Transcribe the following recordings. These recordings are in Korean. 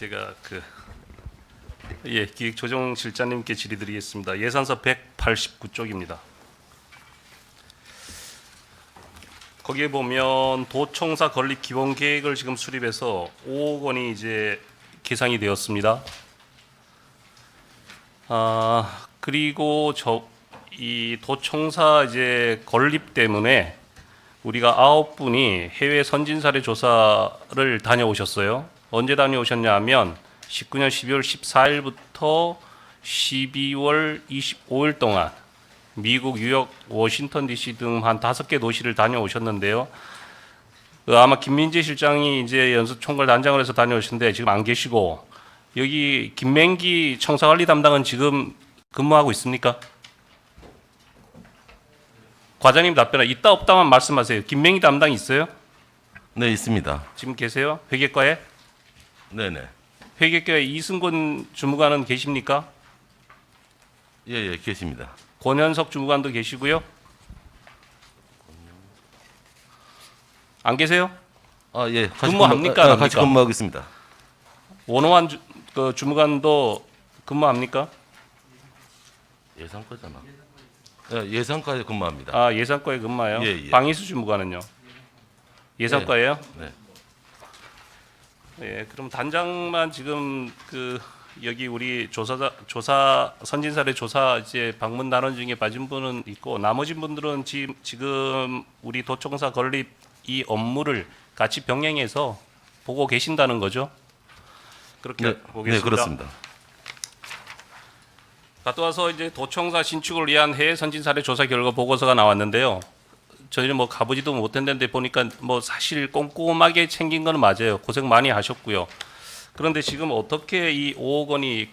제가 기획조정실장님께 질의드리겠습니다. 예산서 189쪽입니다. 거기에 보면 도청사 건립 기본 계획을 지금 수립해서 5억 원이 이제 계상이 되었습니다. 그리고 이 도청사 이제 건립 때문에 우리가 9분이 해외 선진 사례 조사를 다녀오셨어요. 언제 다녀오셨냐면 19년 12월 14일부터 12월 25일 동안 미국, 뉴욕, 워싱턴 DC 등 한 5개 도시를 다녀오셨는데요. 아마 김민재 실장이 이제 연수 총괄 단장을 해서 다녀오셨는데 지금 안 계시고, 여기 김맹기 청사관리 담당은 지금 근무하고 있습니까? 과장님 답변 있다 없다만 말씀하세요. 김맹기 담당 있어요? 네, 있습니다. 지금 계세요? 회계과에? 네네. 회계과에 이승곤 주무관은 계십니까? 예, 계십니다. 권현석 주무관도 계시고요. 안 계세요? 예. 근무합니까? 안 같이 합니까? 근무하고 있습니다. 원호환 주무관도 근무합니까? 예산과잖아. 예산과에 근무합니다. 예산과에 근무해요. 예. 방희수 주무관은요? 예산과예요? 네. 예, 그럼 단장만 지금 여기 우리 조사 선진사례 조사 이제 방문 단원 중에 빠진 분은 있고, 나머지 분들은 지금 우리 도청사 건립 이 업무를 같이 병행해서 보고 계신다는 거죠? 그렇게 네, 보겠습니다. 네, 그렇습니다. 갔다 와서 이제 도청사 신축을 위한 해외 선진 사례 조사 결과 보고서가 나왔는데요. 저희는 뭐 가보지도 못했는데 보니까 뭐 사실 꼼꼼하게 챙긴 건 맞아요. 고생 많이 하셨고요. 그런데 지금 어떻게 이 5억 원이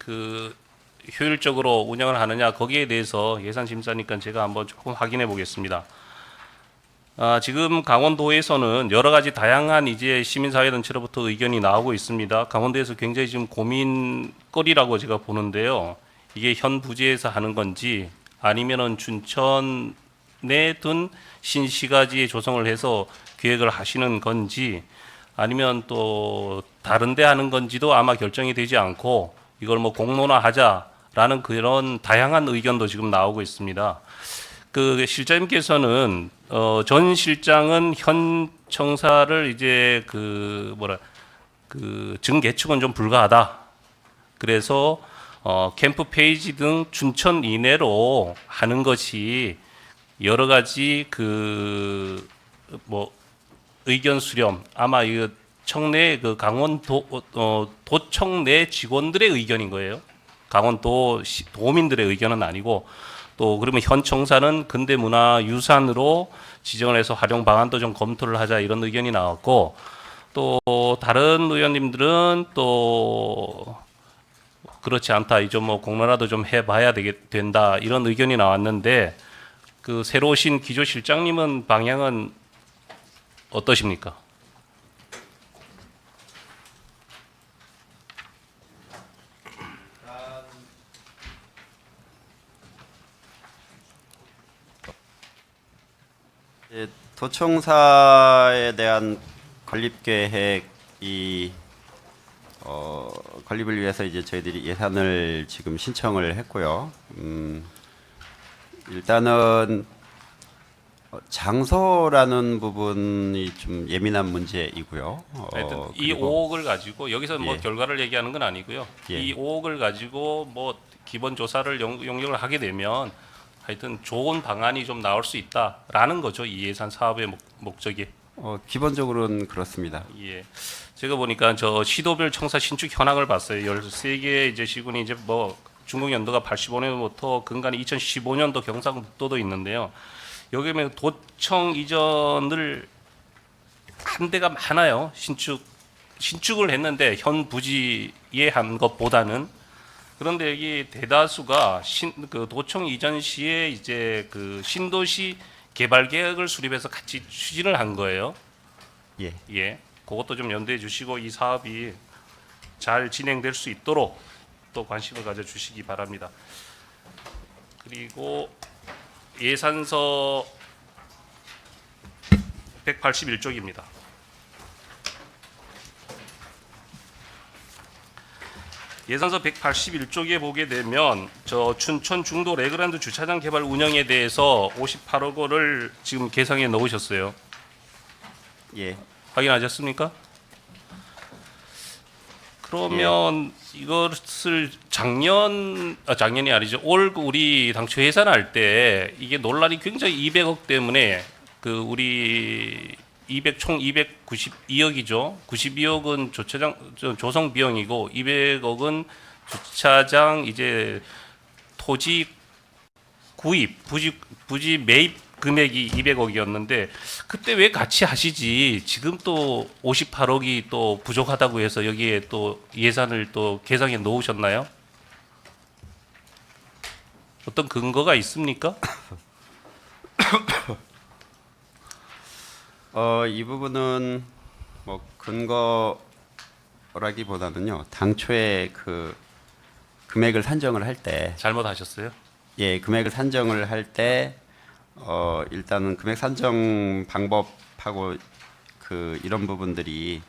효율적으로 운영을 하느냐, 거기에 대해서 예산심사니까 제가 한번 조금 확인해 보겠습니다. 지금 강원도에서는 여러 가지 다양한 이제 시민사회단체로부터 의견이 나오고 있습니다. 강원도에서 굉장히 지금 고민거리라고 제가 보는데요. 이게 현 부지에서 하는 건지 아니면은 춘천에 둔 신시가지에 조성을 해서 계획을 하시는 건지, 아니면 또 다른 데 하는 건지도 아마 결정이 되지 않고 이걸 뭐 공론화하자라는 그런 다양한 의견도 지금 나오고 있습니다. 실장님께서는 전 실장은 현 청사를 이제 증개축은 좀 불가하다. 그래서 캠프 페이지 등 춘천 이내로 하는 것이 여러 가지 의견 수렴, 아마 이 청내 강원도 도청 내 직원들의 의견인 거예요. 강원도 도민들의 의견은 아니고, 또 그러면 현 청사는 근대문화유산으로 지정을 해서 활용 방안도 좀 검토를 하자, 이런 의견이 나왔고, 또 다른 의원님들은 또 그렇지 않다, 이제 뭐 공론화도 좀 해봐야 된다, 이런 의견이 나왔는데, 새로 오신 기조실장님은 방향은 어떠십니까? 도청사에 대한 건립 계획이 건립을 위해서 이제 저희들이 예산을 지금 신청을 했고요. 일단은 장소라는 부분이 좀 예민한 문제이고요. 하여튼 이 5억을 가지고 여기서 뭐 예. 결과를 얘기하는 건 아니고요. 예. 이 5억을 가지고 뭐 기본 조사를 용역을 하게 되면 하여튼 좋은 방안이 좀 나올 수 있다라는 거죠. 이 예산 사업의 목적이. 기본적으로는 그렇습니다. 예. 제가 보니까 저 시도별 청사 신축 현황을 봤어요. 13개 이제 시군이 이제 뭐 중국 연도가 85년부터 근간이 2015년도 경상북도도 있는데요. 여기 보면 도청 이전을 한 데가 많아요. 신축을 했는데 현 부지에 한 것보다는. 그런데 여기 대다수가 도청 이전 시에 이제 신도시 개발 계획을 수립해서 같이 추진을 한 거예요. 예. 예. 그것도 좀 염두에 주시고 이 사업이 잘 진행될 수 있도록 또 관심을 가져 주시기 바랍니다. 그리고 예산서 181쪽입니다. 예산서 181쪽에 보게 되면 저 춘천 중도 레그랜드 주차장 개발 운영에 대해서 58억 원을 지금 계상에 넣으셨어요. 예. 확인하셨습니까? 그러면 이것을 작년이 아니죠. 올 우리 당초 예산할 때 이게 논란이 굉장히 200억 때문에 그 우리 총 292억이죠. 92억은 주차장 조성 비용이고 200억은 주차장 이제 토지 구입 부지 매입 금액이 200억이었는데 그때 왜 같이 하시지? 지금 또 58억이 또 부족하다고 해서 여기에 또 예산을 또 계상에 넣으셨나요? 어떤 근거가 있습니까? 이 부분은 뭐 근거라기보다는요. 당초에 그 금액을 산정을 할 때, 잘못하셨어요? 예, 금액을 산정을 할 때 일단은 금액 산정 방법하고 그 이런 부분들이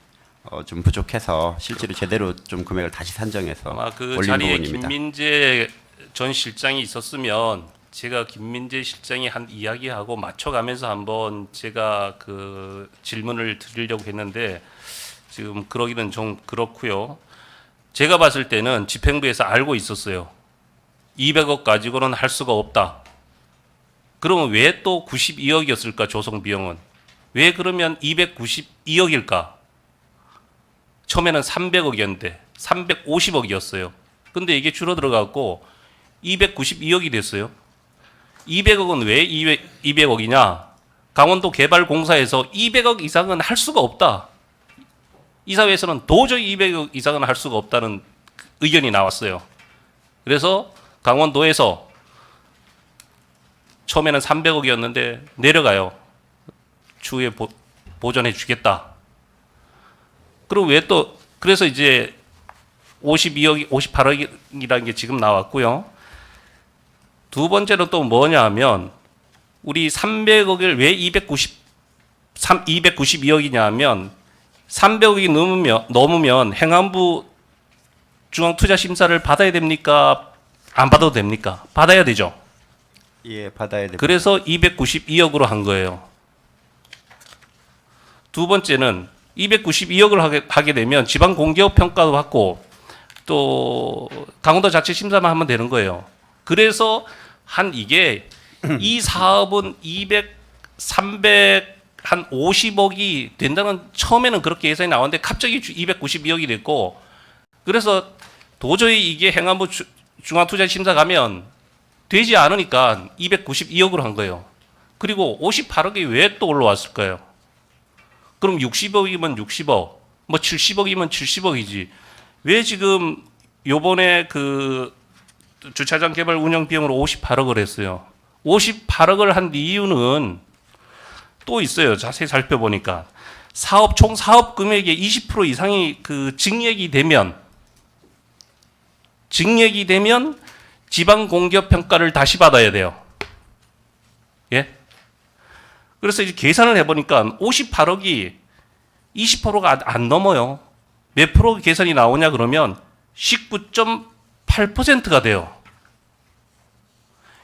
좀 부족해서 실제로 제대로 좀 금액을 다시 산정해서 아마 그 올린 자리에 부분입니다. 김민재 전 실장이 있었으면 제가 김민재 실장이 한 이야기하고 맞춰가면서 한번 제가 그 질문을 드리려고 했는데 지금 그러기는 좀 그렇고요. 제가 봤을 때는 집행부에서 알고 있었어요. 200억 가지고는 할 수가 없다. 그러면 왜 또 92억이었을까 조성 비용은? 왜 그러면 292억일까? 처음에는 300억이었는데 350억이었어요. 근데 이게 줄어들어갖고 292억이 됐어요. 200억은 왜 200억이냐? 강원도 개발공사에서 200억 이상은 할 수가 없다. 이사회에서는 도저히 200억 이상은 할 수가 없다는 의견이 나왔어요. 그래서 강원도에서 처음에는 300억이었는데 내려가요. 추후에 보전해 주겠다. 그럼 왜 또 그래서 이제 52억, 58억이라는 게 지금 나왔고요. 두 번째는 또 뭐냐 하면 우리 300억을 왜 292억이냐 하면 300억이 넘으면 행안부 중앙투자심사를 받아야 됩니까? 안 받아도 됩니까? 받아야 되죠. 예, 받아야 됩니다. 그래서 292억으로 한 거예요. 두 번째는 292억을 하게 되면 지방 공기업 평가도 받고 또 강원도 자체 심사만 하면 되는 거예요. 그래서 이게 이 사업은 300한 50억이 된다는 처음에는 그렇게 예산이 나왔는데 갑자기 292억이 됐고 그래서 도저히 이게 행안부 중앙투자심사 가면 되지 않으니까 292억으로 한 거예요. 그리고 58억이 왜 또 올라왔을까요? 그럼 60억이면 60억, 뭐 70억이면 70억이지. 왜 지금 요번에 그 주차장 개발 운영 비용으로 58억을 했어요? 58억을 한 이유는 또 있어요. 자세히 살펴보니까 총 사업 금액의 20% 이상이 그 증액이 되면 지방 공기업 평가를 다시 받아야 돼요. 예? 그래서 이제 계산을 해보니까 58억이 20%가 안 넘어요. 몇 프로 계산이 나오냐 그러면 19.8%가 돼요.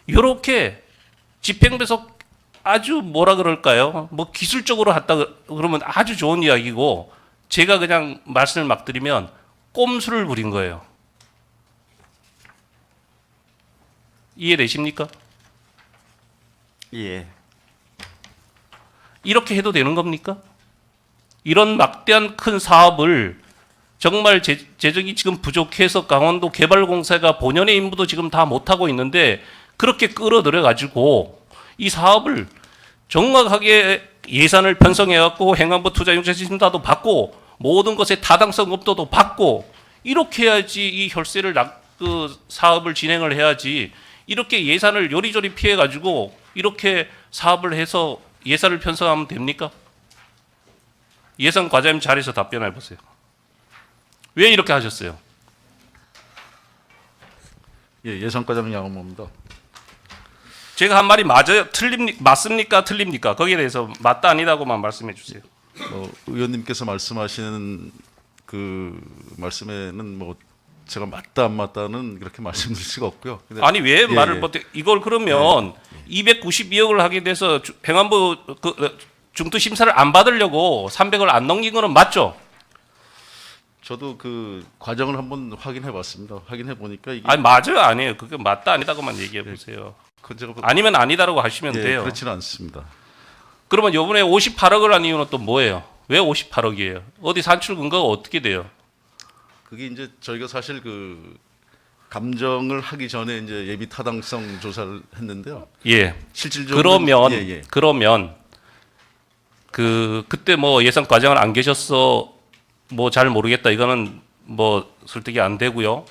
이렇게 집행부에서 아주 뭐라 그럴까요? 뭐 기술적으로 했다 그러면 아주 좋은 이야기고 제가 그냥 말씀을 막 드리면 꼼수를 부린 거예요. 이해되십니까? 예. 이렇게 해도 되는 겁니까? 이런 막대한 큰 사업을 정말 재정이 지금 부족해서 강원도 개발공사가 본연의 임무도 지금 다 못하고 있는데 그렇게 끌어들여 가지고 이 사업을 정확하게 예산을 편성해 갖고 행안부 투자용자심사도 받고 모든 것에 타당성 검토도 받고 이렇게 해야지 이 혈세를 그 사업을 진행을 해야지 이렇게 예산을 요리조리 피해 가지고 이렇게 사업을 해서 예산을 편성하면 됩니까? 예산 과장님 자리에서 답변해 보세요. 왜 이렇게 하셨어요? 예, 예산과장 양호모입니다. 제가 한 말이 맞아요? 맞습니까? 틀립니까? 거기에 대해서 맞다 아니다고만 말씀해 주세요. 의원님께서 말씀하시는 그 말씀에는 뭐 제가 맞다 안 맞다는 그렇게 말씀드릴 수가 없고요. 근데 아니 왜 예, 말을 예. 못해? 이걸 그러면 292억을 하게 돼서 행안부 중투 심사를 안 받으려고 300을 안 넘긴 거는 맞죠? 저도 그 과정을 한번 확인해 봤습니다. 확인해 보니까 이게 아니 맞아요, 아니에요. 그게 맞다 아니다고만 얘기해 보세요. 그건 제가 아니면 아니다라고 하시면 예, 돼요. 그렇지는 않습니다. 그러면 이번에 58억을 한 이유는 또 뭐예요? 왜 58억이에요? 어디 산출 근거가 어떻게 돼요? 그게 이제 저희가 사실 그 감정을 하기 전에 이제 예비 타당성 조사를 했는데요. 예. 실질적으로 그러면 예, 예. 그러면 그때 뭐 예산 과정을 안 계셨어 뭐 잘 모르겠다 이거는 뭐 설득이 안 되고요.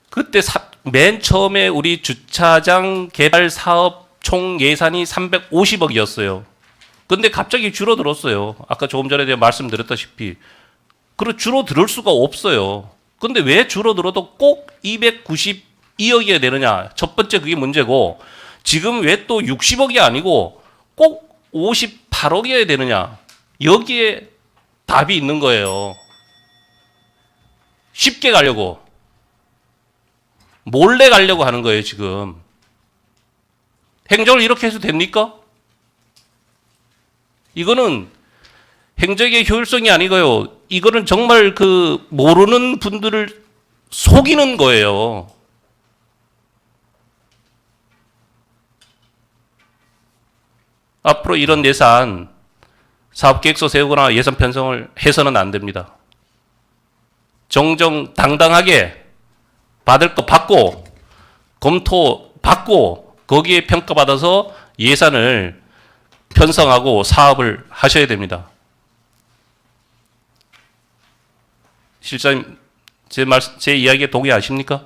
그때 맨 처음에 우리 주차장 개발 사업 총 예산이 350억이었어요. 근데 갑자기 줄어들었어요. 아까 조금 전에 제가 말씀드렸다시피 줄어들 수가 없어요. 근데 왜 줄어들어도 꼭 292억이어야 되느냐? 첫 번째 그게 문제고 지금 왜 또 60억이 아니고 꼭 58억이어야 되느냐? 여기에 답이 있는 거예요. 쉽게 가려고 몰래 가려고 하는 거예요, 지금. 행정을 이렇게 해도 됩니까? 이거는 행정의 효율성이 아니고요. 이거는 정말 그 모르는 분들을 속이는 거예요. 앞으로 이런 예산 사업계획서 세우거나 예산 편성을 해서는 안 됩니다. 정정당당하게 받을 거 받고 검토 받고 거기에 평가받아서 예산을 편성하고 사업을 하셔야 됩니다. 실장님 제 이야기에 동의하십니까?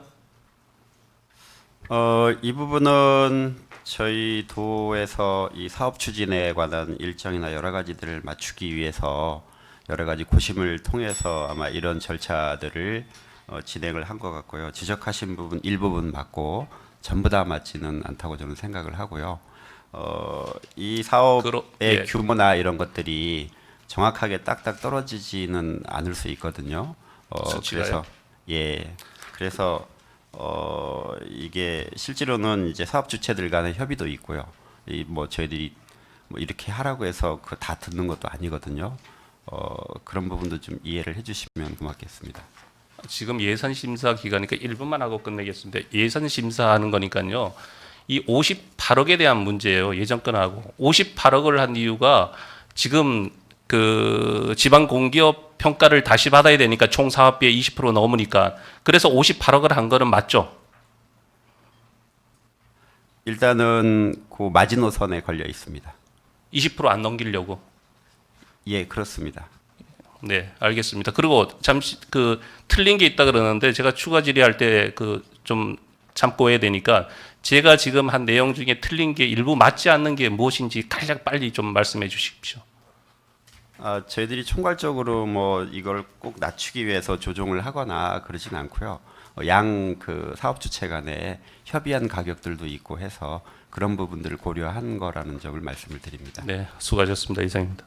이 부분은 저희 도에서 이 사업 추진에 관한 일정이나 여러 가지들을 맞추기 위해서 여러 가지 고심을 통해서 아마 이런 절차들을 진행을 한 것 같고요. 지적하신 부분 일부분 맞고 전부 다 맞지는 않다고 저는 생각을 하고요. 이 사업의 예. 규모나 이런 것들이 정확하게 딱딱 떨어지지는 않을 수 있거든요. 수치가요? 그래서 이게 실제로는 이제 사업 주체들 간의 협의도 있고요. 뭐 저희들이 뭐 이렇게 하라고 해서 그 다 듣는 것도 아니거든요. 그런 부분도 좀 이해를 해주시면 고맙겠습니다. 지금 예산 심사 기간이니까 1분만 하고 끝내겠습니다. 예산 심사하는 거니까요. 이 58억에 대한 문제예요. 예전 건하고 58억을 한 이유가 지금 그 지방 공기업 평가를 다시 받아야 되니까 총 사업비의 20% 넘으니까 그래서 58억을 한 거는 맞죠? 일단은 그 마지노선에 걸려 있습니다. 20%안 넘기려고. 예, 그렇습니다. 네, 알겠습니다. 그리고 잠시 그 틀린 게 있다 그러는데 제가 추가 질의할 때 그 좀 참고 해야 되니까 제가 지금 한 내용 중에 틀린 게 일부 맞지 않는 게 무엇인지 가장 빨리 좀 말씀해 주십시오. 저희들이 총괄적으로 뭐 이걸 꼭 낮추기 위해서 조정을 하거나 그러진 않고요. 양 그 사업 주체 간에 협의한 가격들도 있고 해서 그런 부분들을 고려한 거라는 점을 말씀을 드립니다. 네, 수고하셨습니다. 이상입니다.